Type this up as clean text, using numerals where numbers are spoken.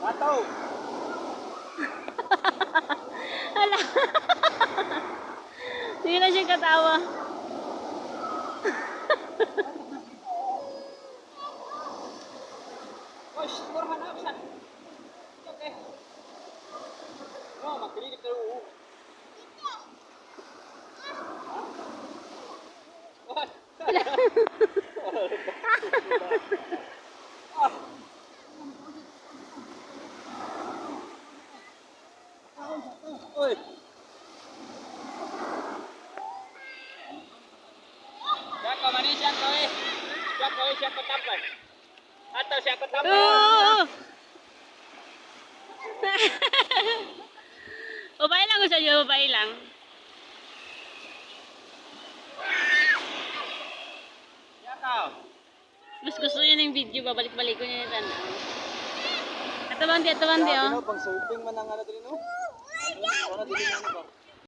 Ataw. Hala. Hindi na siya katawa. Oh, siguro hanap siya. Okay. Oh, magkililit na uho. Uy. Siya ko manis siya ko eh. Siya ko tampay. Atau siya ko tampay. Oo. Ubay lang ko sa iyo, ubay lang. Siya ka. Mas gusto niya ng video, babalik-balik ko niya yung tanaw. Atabang di, oh. Pang surfing man ang ano din no? Ano din ano ba?